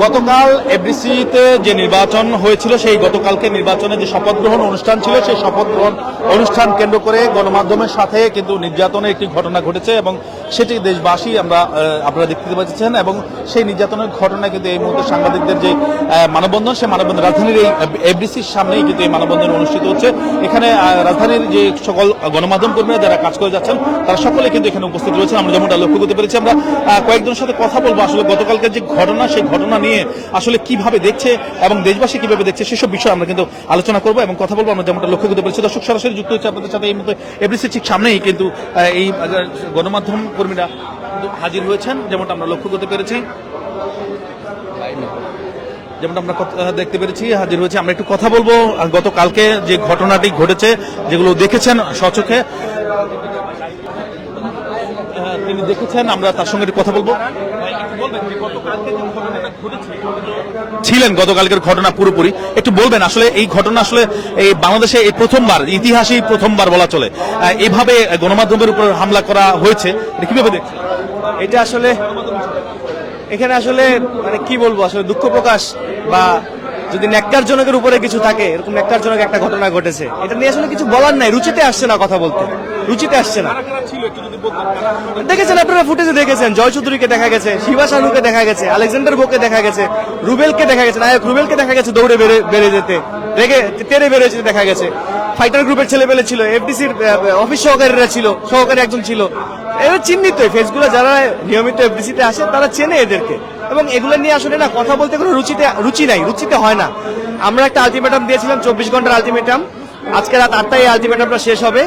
গতকাল এফডিসিতে যে নির্বাচন হয়েছিল সেই গতকালকে নির্বাচনে যে শপথ গ্রহণ অনুষ্ঠান ছিল সেই শপথ গ্রহণ অনুষ্ঠান কেন্দ্র করে গণমাধ্যমের সাথে কিন্তু নির্যাতনের একটি ঘটনা ঘটেছে এবং সেটি দেশবাসী আপনারা দেখতে পাচ্ছেন এবং সেই নির্যাতনের ঘটনা কিন্তু এই মুহূর্তে সাংবাদিকদের যে মানববন্ধন সেই মানববন্ধন রাজধানীর এই এফডিসির সামনেই কিন্তু এই মানববন্ধন অনুষ্ঠিত হচ্ছে। এখানে রাজধানীর যে সকল গণমাধ্যম কর্মীরা যারা কাজ করে যাচ্ছেন তারা সকলে কিন্তু এখানে উপস্থিত রয়েছেন। আমরা যেমনটা লক্ষ্য করতে পেরেছি, আমরা কয়েকজনের সাথে কথা বলবো আসলে গতকালকের যে ঘটনা সেই ঘটনা নিয়ে আসলে কিভাবে দেখছে এবং দেশবাসী কিভাবে দেখছে সেসব বিষয়ে আমরা কিন্তু আলোচনা করবো এবং কথা বলবো। আমরা যেমনটা লক্ষ্য করতে পেরেছি, দর্শক সরাসরি যুক্ত হচ্ছে আপনাদের সাথে এই মুহূর্তে এফডিসির ঠিক সামনেই কিন্তু এই গণমাধ্যম কর্মীরা হাজির হয়েছেন যেমনটা আমরা লক্ষ্য করতে পেরেছি, যেমনটা আমরা দেখতে পেরেছি হাজির হয়েছে। আমরা একটু কথা বলবো গতকালকে যে ঘটনাটি ঘটেছে, যেগুলো দেখেছেন স্বচক্ষে তিনি দেখেছেন, আমরা তার সঙ্গে কথা বলবো। ছিলেন গতকালকের ঘটনা পুরোপুরি একটু বলবেন আসলে এই ঘটনা আসলে এই বাংলাদেশে এই প্রথমবার, ইতিহাসেই প্রথমবার বলা চলে এভাবে গণমাধ্যমের উপর হামলা করা হয়েছে, এটা কিভাবে দেখছেন? এটা আসলে এখানে আসলে মানে কি বলবো, আসলে দুঃখ প্রকাশ বা যদি ন্যাক্কারজনকের উপরে কিছু থাকে, এরকম ন্যাক্কারজনক একটা ঘটনা ঘটেছে। এটা নিয়ে আসলে কিছু বলার নাই, রুচিতে আসছে না কথা বলতে, রুচিতে আসছে না। দেখেছেন আপনারা ফুটেজে দেখেছেন, জয় চৌধুরীকে দেখা গেছে, শিবা শানুকে দেখা গেছে, আলেকজান্ডার বোকে দেখা গেছে, রুবেলকে দেখা গেছে, নায়ক রুবেলকে দেখা গেছে দৌড়ে বেড়ে যেতে, তেড়ে বেড়ে যেতে দেখা গেছে। ফাইটার গ্রুপের ছেলেপেলে ছিল, এফডিসির অফিস সহকারীরা ছিল, সহকারী একজন ছিল, এরা চিহ্নিত। ফেসগুলো যারা নিয়মিত এফডিসিতে আসে তারা চেনে এদেরকে, এবং এগুলো নিয়ে আসলে না কথা বলতে কোনো রুচি নাই, রুচিতে হয় না। আমরা একটা আলটিমেটাম দিয়েছিলাম, 24 ঘন্টার আলটিমেটাম। আজকে রাত 8টায় এই আলটিমেটামটা শেষ হবে।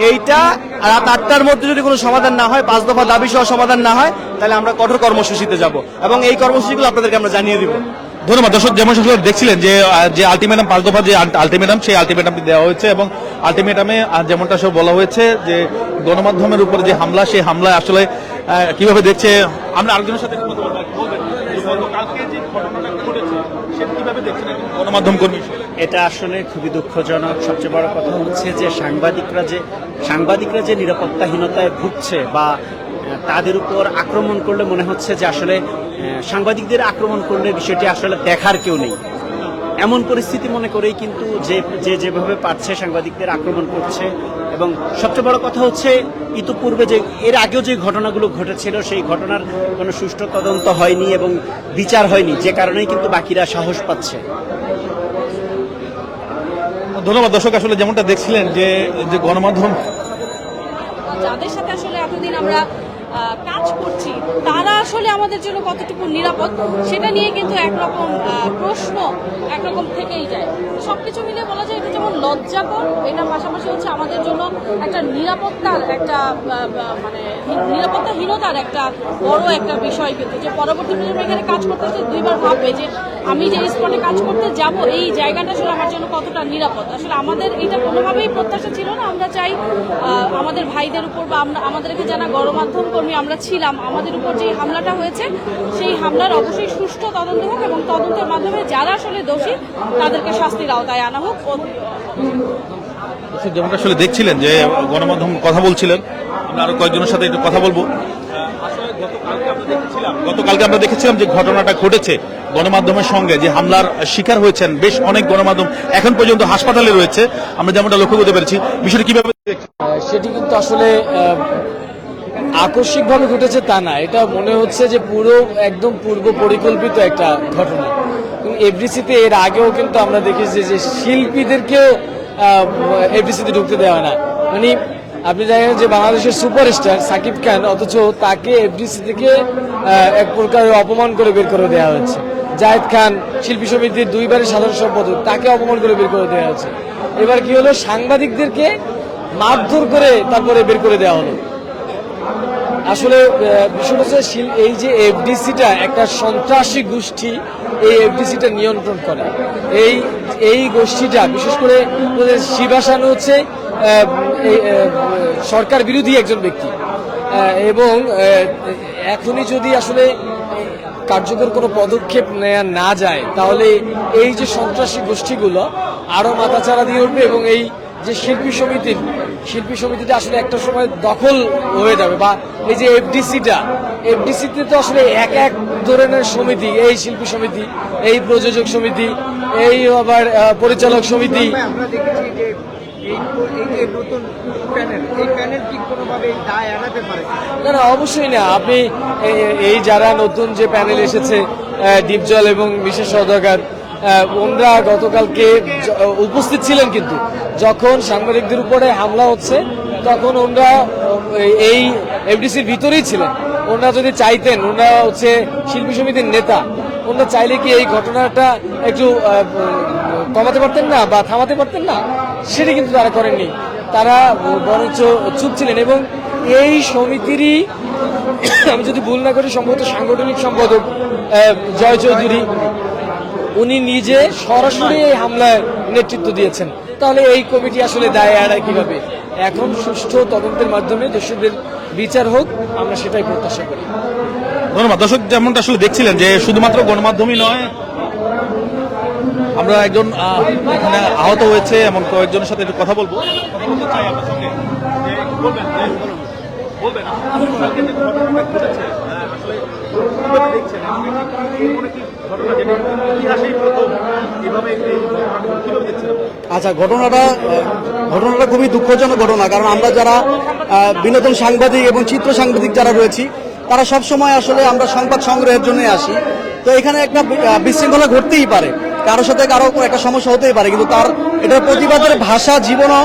এইটা রাত 8টার মধ্যে যদি কোনো সমাধান না হয়, 5 দফা দাবি সহ সমাধান না হয়, তাহলে আমরা কঠোর কর্মসূচিতে যাব এবং এই কর্মসূচিগুলো আপনাদেরকে আমরা জানিয়ে দিব। ধন্যবাদ। দর্শক যেমন দেখছিলেন যে আলটিমেটাম 5 দফা যে আলটিমেটাম সেই আলটিমেটামটি দেওয়া হয়েছে এবং আলটিমেটামে যেমনটা সব বলা হয়েছে যে গণমাধ্যমের উপর যে হামলা, সেই হামলায় আসলে কিভাবে দেখছে। আমরা আরেকজনের সাথে গণমাধ্যম কর্মী, এটা আসলে খুবই দুঃখজনক। সবচেয়ে বড় কথা হচ্ছে যে সাংবাদিকরা যে নিরাপত্তাহীনতায় ভুগছে বা তাদের উপর আক্রমণ করলে মনে হচ্ছে যে আসলে সাংবাদিকদের আক্রমণ করলে বিষয়টি আসলে দেখার কেউ নেই, এমন পরিস্থিতি মনে করেই কিন্তু যেভাবে পারছে সাংবাদিকদের আক্রমণ করছে। এবং সবচেয়ে বড় কথা হচ্ছে ইতিপূর্বে যে এর আগেও যে ঘটনাগুলো ঘটেছিল সেই ঘটনার কোনো সুষ্ঠু তদন্ত হয়নি এবং বিচার হয়নি, যে কারণেই কিন্তু বাকিরা সাহস পাচ্ছে। ধন্যবাদ। দর্শক আসলে যেমনটা দেখছিলেন যে গণমাধ্যম যাদের সাথে আসলে এতদিন আমরা কাজ করছি তারা আসলে আমাদের জন্য কতটুকু নিরাপদ সেটা নিয়ে কিন্তু একরকম প্রশ্ন একরকম থেকেই যায়। সবকিছু মিলে বলা যায় এটা যেমন লজ্জাকর, এটার পাশাপাশি হচ্ছে আমাদের জন্য একটা নিরাপত্তার একটা মানে নিরাপত্তাহীনতার একটা বড় একটা বিষয়, কিন্তু যে পরবর্তী প্রজন্ম এখানে কাজ করতে হচ্ছে দুইবার ভাববে যে আমি যে স্পটে কাজ করতে যাব এই জায়গাটা আসলে আমার জন্য কতটা নিরাপদ। আসলে আমাদের এটা কোনোভাবেই প্রত্যাশা ছিল না। আমরা চাই আমাদের ভাইদের উপর বা আমাদেরকে যারা গণমাধ্যম কর্মী আমরা ছিলাম, আমাদের উপর যে হামলাটা হয়েছে সেই হামলার অবশ্যই সুষ্ঠু তদন্ত হোক এবং তদন্তের মাধ্যমে যারা আসলে দোষী তাদেরকে শাস্তির আওতায় আনা হোক। যেমনটা আসলে দেখছিলেন যে গণমাধ্যম কথা বলছিলেন, আমরা আরো কয়েকজনের সাথে একটু কথা বলবো। গতকালকে আমরা দেখেছিলাম যে ঘটনাটা ঘটেছে গণমাধ্যমের সঙ্গে যে হামলার শিকার হয়েছেন বেশ অনেক গণমাধ্যম এখন পর্যন্ত হাসপাতালে রয়েছে, আমরা যেমনটা লক্ষ্য করতে পেরেছি। বিষয়টি কিভাবে সেটি কিন্তু আসলে আকস্মিকভাবে ঘটেছে তা না, এটা মনে হচ্ছে যে পুরো একদম পূর্ব পরিকল্পিত একটা ঘটনা। এফডিসিতে এর আগেও কিন্তু আমরা দেখেছি যে শিল্পীদেরকেও এফডিসিতে ঢুকতে দেওয়া না। মানে আপনি জানেন যে বাংলাদেশের সুপারস্টার সাকিব খান, অথচ তাকে এফডিসি থেকে এক প্রকার অপমান করে বের করে দেওয়া হচ্ছে। জায়েদ খান শিল্পী সমিতির 2বারের সাধারণ সম্পাদক, তাকে অপমান করে বের করে দেওয়া হচ্ছে। এবার কি হলো, সাংবাদিকদেরকে মারধর করে তারপরে বের করে দেওয়া হলো। আসলে বিষয়টা হচ্ছে এই যে এফডিসিটা একটা সন্ত্রাসী গোষ্ঠী, এই এফডিসিটা নিয়ন্ত্রণ করে। এই গোষ্ঠীটা বিশেষ করে শিবা শানু হচ্ছে সরকার বিরোধী একজন ব্যক্তি, এবং এখনই যদি আসলে কার্যকর কোনো পদক্ষেপ নেওয়া না যায় তাহলে এই যে সন্ত্রাসী গোষ্ঠীগুলো আরো মাথাচাড়া দিয়ে উঠবে এবং এই যে শিল্পী সমিতির শিল্পী সমিতিটা আসলে একটা সময় দখল হয়ে যাবে, বা এই যে এফডিসিতে তো আসলে এক এক ধরনের সমিতি, এই শিল্পী সমিতি, এই প্রযোজক সমিতি, এই আবার পরিচালক সমিতি। আমরা দেখেছি যে এই যে নতুন প্যানেল, এই প্যানেল কি কোনোভাবে দায় এড়াতে পারে? না না, অবশ্যই না। আপনি এই যারা নতুন যে প্যানেল এসেছে, দীপজল এবং বিশেষ সওদাগর, ওনারা গতকালকে উপস্থিত ছিলেন, কিন্তু যখন সাংবাদিকদের উপরে হামলা হচ্ছে তখন ওনারা এই এফডিসির ভিতরেই ছিলেন। ওনারা যদি চাইতেন, ওনারা হচ্ছে শিল্পী সমিতির নেতা, ওনারা চাইলে কি এই ঘটনাটা একটু কমাতে পারতেন না বা থামাতে পারতেন না? সেটা কিন্তু তারা করেননি। তারা বরঞ্চ চুপ ছিলেন। এবং এই সমিতিরই, আমি যদি ভুল না করি, সম্ভবত সাংগঠনিক সম্পাদক জয় চৌধুরী, উনি নিজে সরাসরি এই হামলায় নেতৃত্ব দিয়েছেন। তাহলে এই কমিটি আসলে দায় এড়ায় কিভাবে? এখন সুষ্ঠু তদন্তের মাধ্যমে দোষীদের বিচার হোক, আমরা সেটাই প্রত্যাশা করি। ধন্যবাদ। দর্শক, যেমনটা আসলে দেখছিলেন যে শুধুমাত্র গণমাধ্যমই নয়, আমরা একজন এখানে আহত হয়েছে এমন কয়েকজনের সাথে একটু কথা বলবো। কথা বলতে চাই আপনার সঙ্গে। যে একটু বলবেন, বলবেন কালকে যে ঘটনাটা ঘটেছে, আসলে কিভাবে দেখছেন? এমন একটি ঘটনা যেটা ইতিহাসেই প্রথম, এভাবে এই ঘটনাটা কিভাবে দেখছেন? আচ্ছা, ঘটনাটা খুবই দুঃখজনক ঘটনা। কারণ আমরা যারা বিনোদন সাংবাদিক এবং চিত্র সাংবাদিক যারা রয়েছি, তারা সব সময় আসলে আমরা সংবাদ সংগ্রহের জন্য আসি। তো এখানে একটা বিশৃঙ্খলা ঘটতেই পারে, কারোর সাথে কারো একটা সমস্যা হতেই পারে, কিন্তু তার এটার প্রতিবাদের ভাষা জীবনও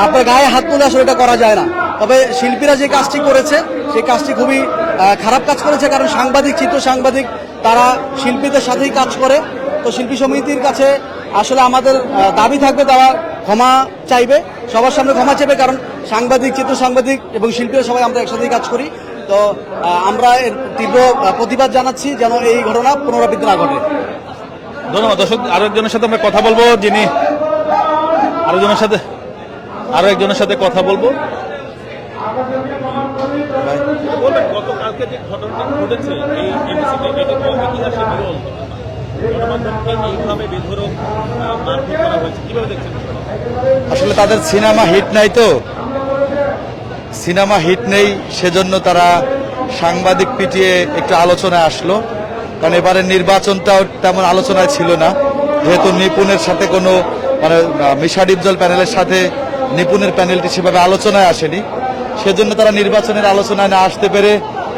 আপনার গায়ে হাত তুলে আসলে এটা করা যায় না। তবে শিল্পীরা যে কাজটি করেছে, সেই কাজটি খুবই খারাপ কাজ করেছে। কারণ সাংবাদিক, চিত্র সাংবাদিক, তারা শিল্পীদের সাথেই কাজ করে। তো শিল্পী সমিতির কাছে আসলে আমাদের দাবি থাকবে, তারা ক্ষমা চাইবে, সবার সামনে ক্ষমা চাইবে। কারণ সাংবাদিক, চিত্র সাংবাদিক এবং শিল্পীরা সবাই আমরা একসাথেই কাজ করি। তো আমরা এর তীব্র প্রতিবাদ জানাচ্ছি, যেন এই ঘটনা পুনরাবৃত্তি না ঘটে। ধন্যবাদ। দর্শক, আরো একজনের সাথে আমরা কথা বলবো, যিনি আরো একজনের সাথে কথা বলবো। বলবেন, গতকালকে যে ঘটনাটা ঘটেছে এই এমবিসিতে, এটা তো ইতিহাসে বিরল। গণমাধ্যমকে এইভাবে বেধড়ক মারধর করা হয়েছে, কিভাবে দেখছেন? আসলে তাদের সিনেমা হিট নাই, তো সিনেমা হিট নেই, সেজন্য তারা সাংবাদিক পিটিয়ে একটু আলোচনায় আসলো। কারণ এবারে নির্বাচনটাও তেমন আলোচনায় ছিল না, যেহেতু নিপুণের সাথে কোনো মানে মিশা ডিপজল প্যানেলের সাথে নিপুণের প্যানেলটি সেভাবে আলোচনায় আসেনি। সেজন্য তারা নির্বাচনের আলোচনায় না আসতে পেরে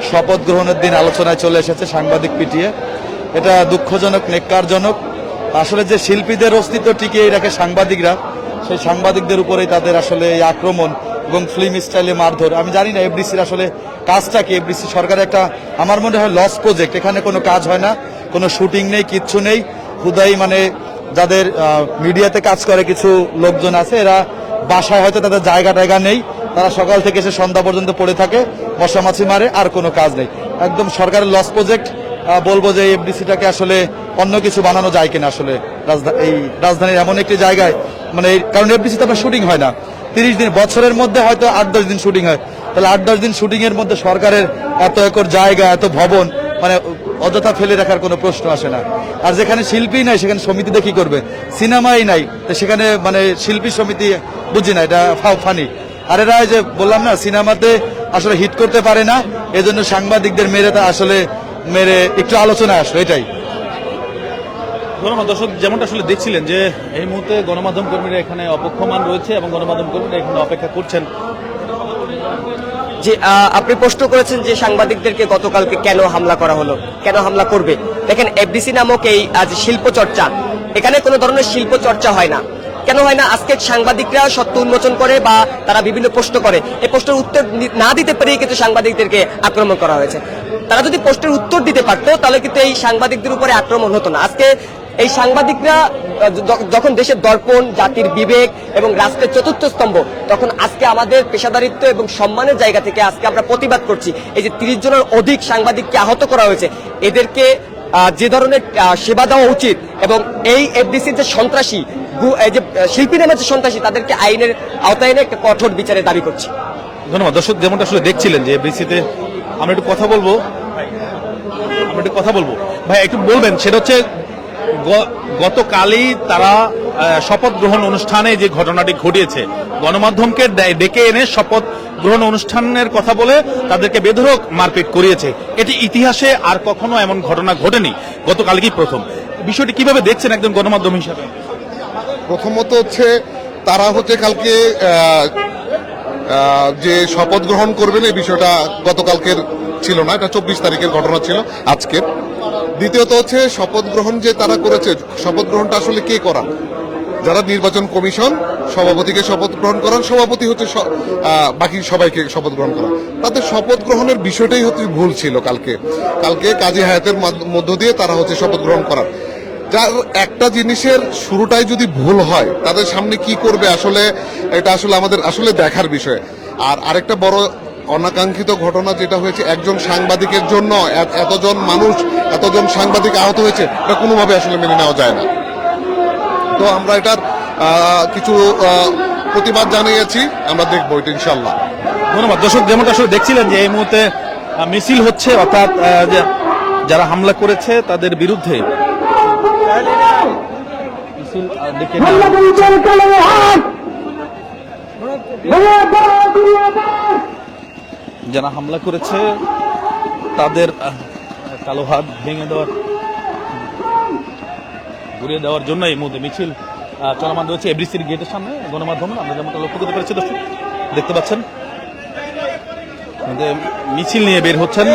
শপথ গ্রহণের দিন আলোচনায় চলে এসেছে সাংবাদিক পিটিয়ে। এটা দুঃখজনক, নেক্কারজনক। আসলে যে শিল্পীদের অস্তিত্ব টিকিয়ে রাখে সাংবাদিকরা, সেই সাংবাদিকদের উপরেই তাদের আসলে এই আক্রমণ এবং ফিল্ম স্টাইলে মারধর। আমি জানি না এফডিসির আসলে কাজটা কি। এফডিসি সরকারের একটা, আমার মনে হয়, লস প্রজেক্ট। এখানে কোনো কাজ হয় না, কোনো শুটিং নেই, কিচ্ছু নেই। হুদাই মানে যাদের মিডিয়াতে কাজ করে কিছু লোকজন আছে, এরা বাসায় হয়তো তাদের জায়গা নেই, তারা সকাল থেকে এসে সন্ধ্যা পর্যন্ত পড়ে থাকে, মশামাছি মারে, আর কোনো কাজ নেই। একদম সরকারের লস প্রজেক্ট। বলবো যে এফডিসিটাকে আসলে অন্য কিছু বানানো যায় কিনা। আসলে এই রাজধানীর এমন একটি জায়গায়, মানে কারণ এফডিসিতে আপনার শুটিং হয় না 30 দিন, বছরের মধ্যে হয়তো 8-10 দিন শুটিং হয়। তাহলে 8-10 দিন শুটিং এর মধ্যে সরকারের এত একর জায়গা, এত ভবন, মানে অযথা ফেলে রাখার কোনো প্রশ্ন আসে না। আর যেখানে শিল্পী নাই, সেখানে সমিতিতে কি করবে? সিনেমাই নাই, তো সেখানে মানে শিল্পী সমিতি, বুঝি না, এটা ফানি। আর এরা যে বললাম না, সিনেমাতে আসলে হিট করতে পারে না, এজন্য সাংবাদিকদের মেরে একটু আলোচনায় আসলো, এটাই। ধন্যবাদ। দর্শক, যেমনটা আসলে দেখছিলেন যে এই মুহূর্তে গণমাধ্যম কর্মীরা এখানে অপেক্ষমান রয়েছে এবং গণমাধ্যম কর্মীরা এখানে অপেক্ষা করছেন। যে আপনি প্রশ্ন করেছেন যে সাংবাদিকদেরকে গতকালকে কেন হামলা করা হলো, কেন হামলা করবে। দেখেন, এফডিসি নামক এই আজ শিল্প চর্চা, এখানে কোনো ধরনের শিল্প চর্চা হয় না। কেন হয় না? আজকে সাংবাদিকরা সত্য উন্মোচন করে বা তারা বিভিন্ন প্রশ্ন করে, এই প্রশ্নের উত্তর না দিতে পেরেই কিন্তু সাংবাদিকদেরকে আক্রমণ করা হয়েছে। তারা যদি প্রশ্নের উত্তর দিতে পারতো, তাহলে কিন্তু এই সাংবাদিকদের উপরে আক্রমণ হতো না। আজকে এই সাংবাদিকরা যখন দেশের দর্পণ, জাতির বিবেক এবং রাষ্ট্রের চতুর্থ স্তম্ভ, তখন আজকে আমাদের পেশাদারিত্ব এবং সম্মানের জায়গা থেকে আজকে আমরা প্রতিবাদ করছি। এই যে 30 জনের অধিক সাংবাদিককে আহত করা হয়েছে, এদেরকে যে ধরনের সেবা দেওয়া উচিত, এবং এই এফডিসির যে সন্ত্রাসী, এই যে শিল্পী নামের যে সন্ত্রাসী, তাদেরকে আইনের আওতায় এনে একটা কঠোর বিচারের দাবি করছি। ধন্যবাদ। দর্শক, যেমনটা আসলে দেখছিলেন যে এফডিসিতে আমরা একটু কথা বলবো ভাই, একটু বলবেন, সেটা হচ্ছে গতকালই তারা শপথ গ্রহণ অনুষ্ঠানে যে ঘটনাটি ঘটিয়েছে, গণমাধ্যমকে ডেকে এনে শপথ গ্রহণ অনুষ্ঠানের কথা বলে তাদেরকে বেধড়ক মারপিট করিয়েছে। এটি ইতিহাসে আর কখনো এমন ঘটনা ঘটেনি, গতকালকেই প্রথম। বিষয়টি কিভাবে দেখছেন একজন গণমাধ্যম হিসাবে? প্রথমত হচ্ছে তারা হচ্ছে কালকে যে শপথ গ্রহণ করবেন এই বিষয়টা গতকালকের ছিল না, এটা 24 তারিখের ঘটনা ছিল আজকের। দ্বিতীয়ত হচ্ছে শপথ গ্রহণ যে তারা করেছে, শপথ গ্রহণটা আসলে কে করান? যারা নির্বাচন কমিশন সভাপতিকে শপথ গ্রহণ করান, সভাপতি হচ্ছে বাকি সবাইকে শপথ গ্রহণ করান। তাদের শপথ গ্রহণের বিষয়টাই হচ্ছে ভুল ছিল কালকে কাজী হায়াতের মধ্য দিয়ে তারা হচ্ছে শপথ গ্রহণ করার। যার একটা জিনিসের শুরুটাই যদি ভুল হয়, তাদের সামনে কি করবে আসলে এটা আসলে আমাদের আসলে দেখার বিষয়। আর আরেকটা বড় অনাকাঙ্ক্ষিত ঘটনা যেটা হয়েছে, একজন সাংবাদিকের জন্য এতজন মানুষ, এতজন সাংবাদিক আহত হয়েছে, এটা কোনোভাবে আসলে মেনে নেওয়া যায় না। তো আমরা এটার কিছু প্রতিবাদ জানিয়েছি, আমরা দেখবো এটা ইনশাল্লাহ। ধন্যবাদ। দর্শক, যেমনটা আসলে দেখছিলেন যে এই মুহূর্তে মিছিল হচ্ছে, অর্থাৎ যারা হামলা করেছে তাদের বিরুদ্ধে মিছিল ডেকে যারা হামলা করেছে তাদের কালো হাত ভেঙে দেওয়ার, ঘুরিয়ে দেওয়ার জন্য এই মুহূর্তে মিছিল চলমান রয়েছে এফডিসির গেটের সামনে। গণমাধ্যম আমরা যেমনটা লক্ষ্য করতে পেরেছি, দর্শক দেখতে পাচ্ছেন মিছিল নিয়ে বের হচ্ছেন